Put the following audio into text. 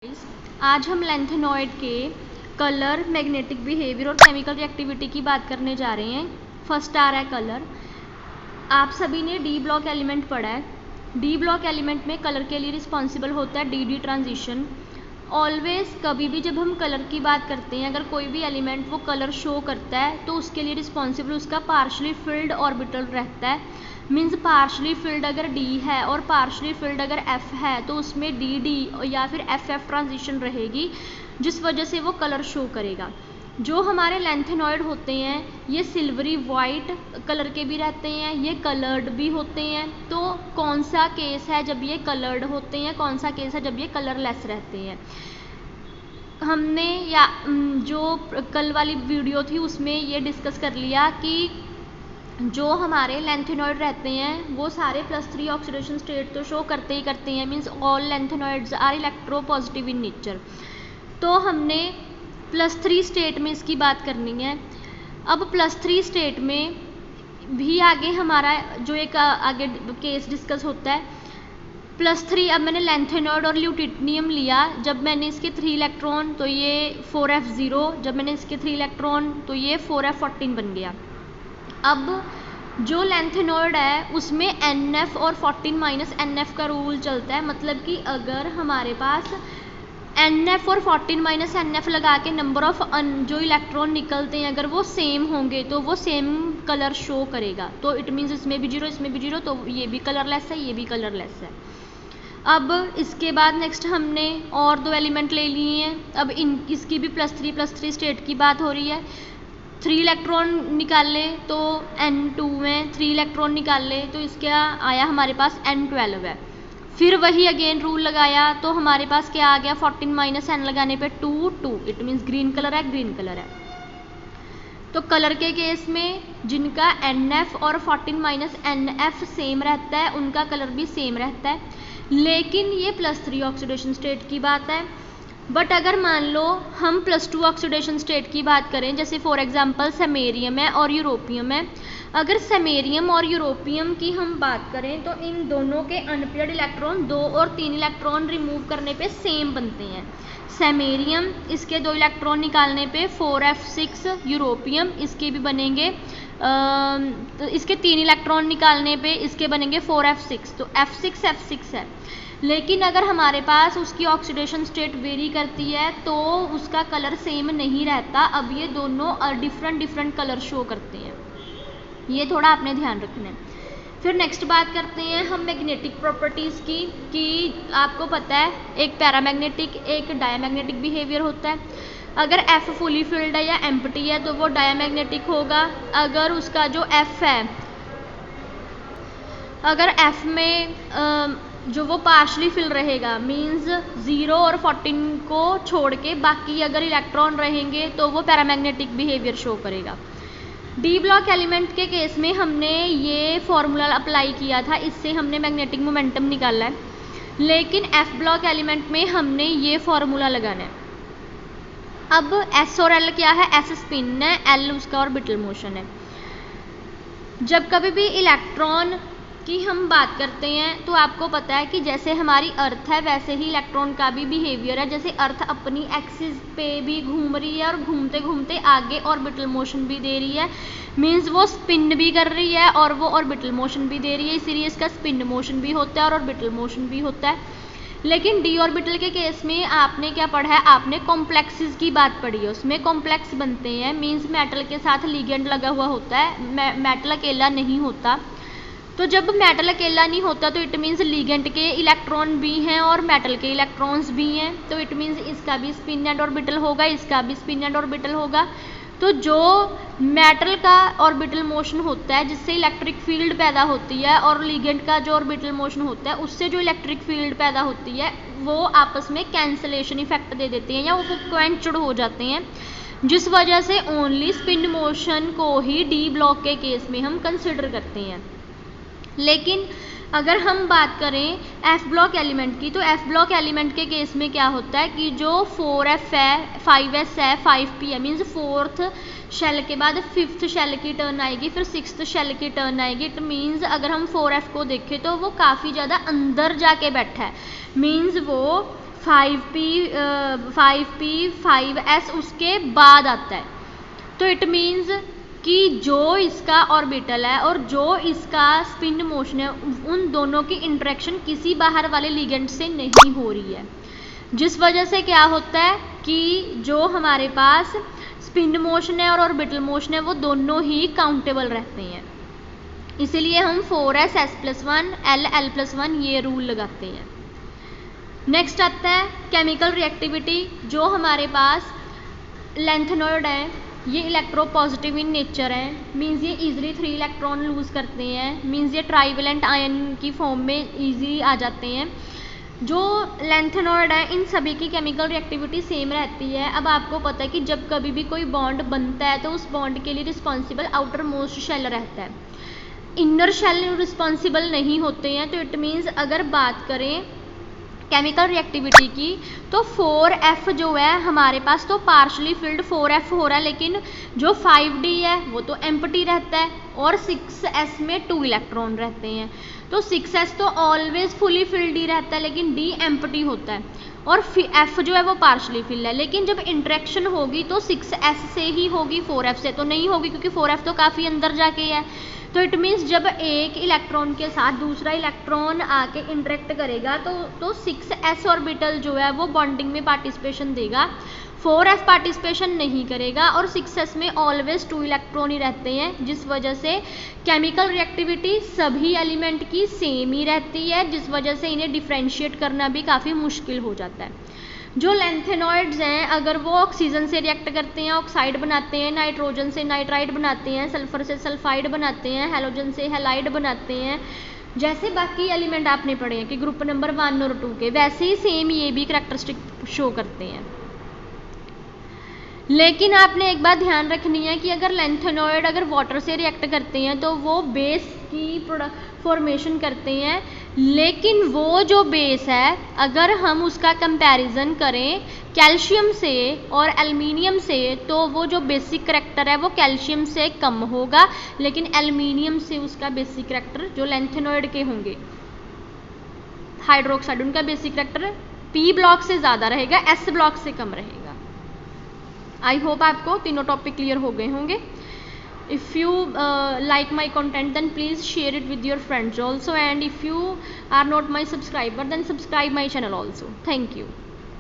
आज हम लैंथेनॉइड के कलर, मैग्नेटिक बिहेवियर और केमिकल रिएक्टिविटी की बात करने जा रहे हैं। फर्स्ट आ रहा है कलर। आप सभी ने डी ब्लॉक एलिमेंट पढ़ा है। डी ब्लॉक एलिमेंट में कलर के लिए रिस्पॉन्सिबल होता है डी ट्रांजिशन। ऑलवेज कभी भी जब हम कलर की बात करते हैं, अगर कोई भी एलिमेंट वो कलर शो करता है तो उसके लिए रिस्पॉन्सिबल उसका पार्शली फिल्ड ऑर्बिटल रहता है। मीन्स पार्शली फिल्ड अगर डी है और पार्शली फिल्ड अगर एफ है तो उसमें डी डी या फिर एफ एफ ट्रांजिशन रहेगी, जिस वजह से वो कलर शो करेगा। जो हमारे लैंथेनॉइड होते हैं ये सिल्वरी वाइट कलर के भी रहते हैं, ये कलर्ड भी होते हैं। तो कौन सा केस है जब ये कलर्ड होते हैं, कौन सा केस है जब ये कलरलेस रहते हैं। हमने या जो कल वाली वीडियो थी उसमें ये डिस्कस कर लिया कि जो हमारे लैंथेनॉइड रहते हैं वो सारे +3 ऑक्सीडेशन स्टेट तो शो करते ही करते हैं। Means all lanthanoids are electropositive in nature. तो हमने +3 स्टेट में इसकी बात करनी है। अब +3 स्टेट में भी आगे हमारा जो एक आगे केस डिस्कस होता है +3। अब मैंने लैंथेनॉइड और ल्यूटिनियम लिया, जब मैंने इसके 3 इलेक्ट्रॉन तो ये 4f0, जब मैंने इसके 3 इलेक्ट्रॉन तो ये 4f14 बन गया। अब जो लैंथेनॉइड है उसमें NF और 14 - NF का रूल चलता है। मतलब कि अगर हमारे पास NF और 14 - NF लगा के नंबर ऑफ जो इलेक्ट्रॉन निकलते हैं अगर वो सेम होंगे तो वो सेम कलर शो करेगा। तो इट मीन्स इसमें भी 0 इसमें भी 0, तो ये भी कलरलेस है ये भी कलरलेस है। अब इसके बाद नेक्स्ट हमने और 2 एलिमेंट ले लिए हैं। अब इसकी भी +3 स्टेट की बात हो रही है। 3 इलेक्ट्रॉन निकाल ले तो N2 में 3 इलेक्ट्रॉन निकाल ले तो इसका आया हमारे पास N12 है। फिर वही अगेन रूल लगाया तो हमारे पास क्या आ गया, 14 - N लगाने पे 2 2, इट मीन्स ग्रीन कलर है ग्रीन कलर है। तो कलर के केस में जिनका NF और 14 - NF सेम रहता है उनका कलर भी सेम रहता है। लेकिन ये +3 ऑक्सीडेशन स्टेट की बात है। बट अगर मान लो हम +2 ऑक्सीडेशन स्टेट की बात करें, जैसे फॉर एग्जांपल सेमेरियम है और यूरोपियम है। अगर सेमेरियम और यूरोपियम की हम बात करें तो इन दोनों के अनपेयर्ड इलेक्ट्रॉन 2 और 3 इलेक्ट्रॉन रिमूव करने पे सेम बनते हैं। सेमेरियम इसके 2 इलेक्ट्रॉन निकालने पे 4f6, यूरोपियम इसके भी बनेंगे तो इसके 3 इलेक्ट्रॉन निकालने पे इसके बनेंगे 4f6, तो f6 f6 है। लेकिन अगर हमारे पास उसकी ऑक्सीडेशन स्टेट वेरी करती है तो उसका कलर सेम नहीं रहता। अब ये दोनों डिफरेंट कलर शो करते हैं, ये थोड़ा आपने ध्यान रखना है। फिर नेक्स्ट बात करते हैं हम मैग्नेटिक प्रॉपर्टीज़ की कि आपको पता है एक पैरामैग्नेटिक एक डायमैग्नेटिक बिहेवियर होता है। अगर F फुली फिल्ड है या एम्प्टी है तो वो डायमैग्नेटिक होगा। अगर उसका जो F है, अगर F में जो वो पार्शली फिल रहेगा, मीन्स 0 और 14 को छोड़ के बाकी अगर इलेक्ट्रॉन रहेंगे तो वो पैरामैग्नेटिक बिहेवियर शो करेगा। डी ब्लॉक एलिमेंट के केस में हमने ये फॉर्मूला अप्लाई किया था, इससे हमने मैग्नेटिक मोमेंटम निकाला है। लेकिन एफ ब्लॉक एलिमेंट में हमने ये फॉर्मूला लगाना है। अब S और L क्या है, S स्पिन है, L उसका ऑर्बिटल मोशन है। जब कभी भी इलेक्ट्रॉन की हम बात करते हैं तो आपको पता है कि जैसे हमारी अर्थ है वैसे ही इलेक्ट्रॉन का भी बिहेवियर है। जैसे अर्थ अपनी एक्सिस पे भी घूम रही है और घूमते घूमते आगे ऑर्बिटल मोशन भी दे रही है, मीन्स वो स्पिन भी कर रही है और वो ऑर्बिटल मोशन भी दे रही है, इसीलिए इसका स्पिन मोशन भी होता है और ऑर्बिटल मोशन भी होता है। लेकिन डी ऑर्बिटल के केस में आपने क्या पढ़ा है, आपने कॉम्प्लेक्सेस की बात पढ़ी है। उसमें कॉम्प्लेक्स बनते हैं, मीन्स मेटल के साथ लिगेंड लगा हुआ होता है, मेटल अकेला नहीं होता। तो जब मेटल अकेला नहीं होता तो इट मीन्स लिगेंड के इलेक्ट्रॉन भी हैं और मेटल के इलेक्ट्रॉन्स भी हैं। तो इट मीन्स इसका भी स्पिन एंड ऑर्बिटल होगा, इसका भी स्पिन एंड ऑर्बिटल होगा। तो जो मेटल का ऑर्बिटल मोशन होता है जिससे इलेक्ट्रिक फील्ड पैदा होती है और लिगेंड का जो ऑर्बिटल मोशन होता है उससे जो इलेक्ट्रिक फील्ड पैदा होती है वो आपस में कैंसलेशन इफेक्ट दे देते हैं या वो क्वेंच्ड हो जाते हैं, जिस वजह से ओनली स्पिन मोशन को ही डी ब्लॉक के केस में हम कंसिडर करते हैं। लेकिन अगर हम बात करें F ब्लॉक एलिमेंट की तो F ब्लॉक एलिमेंट के केस में क्या होता है कि जो 4f है, 5s है, 5p है, मीन्स 4th शेल के बाद 5th शेल की टर्न आएगी, फिर 6th शेल की टर्न आएगी। इट मीन्स अगर हम 4f को देखें तो वो काफ़ी ज़्यादा अंदर जाके बैठा है, मीन्स वो 5p 5s उसके बाद आता है। तो इट मीन्स कि जो इसका ऑर्बिटल है और जो इसका स्पिन मोशन है उन दोनों की इंटरेक्शन किसी बाहर वाले लिगेंड से नहीं हो रही है, जिस वजह से क्या होता है कि जो हमारे पास स्पिन मोशन है और ऑर्बिटल मोशन है वो दोनों ही काउंटेबल रहते हैं। इसीलिए हम 4s+1 l+1 ये रूल लगाते हैं। नेक्स्ट आता है केमिकल रिएक्टिविटी। जो हमारे पास लेंथेनॉइड है ये इलेक्ट्रोपॉजिटिव इन नेचर है, मीन्स ये इजीली 3 इलेक्ट्रॉन लूज करते हैं, मीन्स ये ट्राइवेलेंट आयन की फॉर्म में इजीली आ जाते हैं। जो लेंथेनॉइड है इन सभी की केमिकल रिएक्टिविटी सेम रहती है। अब आपको पता है कि जब कभी भी कोई बॉन्ड बनता है तो उस बॉन्ड के लिए रिस्पॉन्सिबल आउटर मोस्ट शेल रहता है, इनर शेल रिस्पॉन्सिबल नहीं होते हैं। तो इट मीन्स अगर बात करें केमिकल रिएक्टिविटी की तो 4f जो है हमारे पास तो पार्शली फिल्ड 4f हो रहा है, लेकिन जो 5d है वो तो एम्प्टी रहता है और 6s में 2 इलेक्ट्रॉन रहते हैं। तो 6s तो ऑलवेज फुली फिल्ड ही रहता है लेकिन d एम्प्टी होता है, और f जो है वो पार्शली फिल्ड है। लेकिन जब इंटरेक्शन होगी तो 6s से ही होगी, 4f से तो नहीं होगी क्योंकि 4f तो काफ़ी अंदर जाके है। तो इट मीन्स जब एक इलेक्ट्रॉन के साथ दूसरा इलेक्ट्रॉन आके इंटरेक्ट करेगा तो 6s ऑर्बिटल जो है वो बॉन्डिंग में पार्टिसिपेशन देगा, 4f पार्टिसिपेशन नहीं करेगा, और 6s में ऑलवेज 2 इलेक्ट्रॉन ही रहते हैं, जिस वजह से केमिकल रिएक्टिविटी सभी एलिमेंट की सेम ही रहती है, जिस वजह से इन्हें डिफ्रेंशिएट करना भी काफ़ी मुश्किल हो जाता है। जो लेंथेनॉइड्स हैं अगर वो ऑक्सीजन से रिएक्ट करते हैं ऑक्साइड बनाते हैं, नाइट्रोजन से नाइट्राइड बनाते हैं, सल्फर से सल्फाइड बनाते हैं, हैलोजन से हैलाइड बनाते हैं, जैसे बाकी एलिमेंट आपने पढ़े हैं कि ग्रुप नंबर 1 और 2 के, वैसे ही सेम ये भी करैक्टरिस्टिक शो करते हैं। लेकिन आपने एक बात ध्यान रखनी है कि अगर लेंथेनॉइड अगर वाटर से रिएक्ट करते हैं तो वो बेस की फॉर्मेशन करते हैं, लेकिन वो जो बेस है अगर हम उसका कंपैरिजन करें कैल्शियम से और एल्युमिनियम से तो वो जो बेसिक करैक्टर है वो कैल्शियम से कम होगा, लेकिन एल्युमिनियम से उसका बेसिक करैक्टर जो लेंथेनॉइड के होंगे हाइड्रोक्साइड उनका बेसिक करैक्टर p ब्लॉक से ज़्यादा रहेगा, s ब्लॉक से कम रहेगा। आई होप आपको तीनों टॉपिक क्लियर हो गए होंगे। If you like my content then please share it with your friends also, and if you are not my subscriber then subscribe my channel also. Thank you.